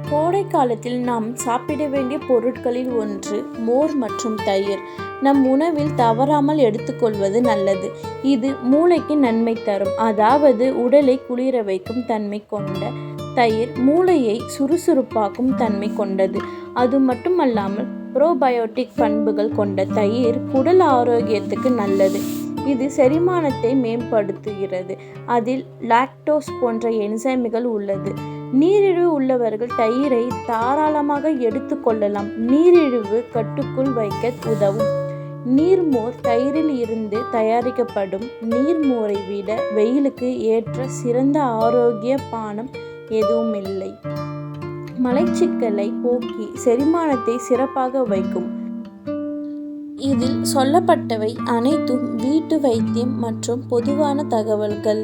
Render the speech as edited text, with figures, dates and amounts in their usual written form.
கோடை காலத்தில் நாம் சாப்பிட வேண்டிய பொருட்களில் ஒன்று மோர் மற்றும் தயிர். நம் உணவில் தவறாமல் எடுத்துக்கொள்வது நல்லது. இது மூளைக்கு நன்மை தரும், அதாவது உடலை குளிர வைக்கும் தன்மை கொண்ட தயிர் மூளையை சுறுசுறுப்பாக்கும் தன்மை கொண்டது. அது மட்டுமல்லாமல் ப்ரோபயோட்டிக் பண்புகள் கொண்ட தயிர் குடல் ஆரோக்கியத்துக்கு நல்லது. இது செரிமானத்தை மேம்படுத்துகிறது. அதில் லாக்டோஸ் போன்ற என்சைம்கள் உள்ளது. நீரிழிவு உள்ளவர்கள் தயிரை தாராளமாக எடுத்துக்கொள்ளலாம். நீரிழிவு கட்டுக்குள் வைக்க உதவும். நீர்மோர் தயிரில் இருந்து தயாரிக்கப்படும். நீர்மோரை விட வெயிலுக்கு ஏற்ற சிறந்த ஆரோக்கிய பானம் எதுவும் இல்லை. மலச்சிக்கலை போக்கி செரிமானத்தை சிறப்பாக வைக்கும். இதில் சொல்லப்பட்டவை அனைத்தும் வீட்டு வைத்தியம் மற்றும் பொதுவான தகவல்கள்.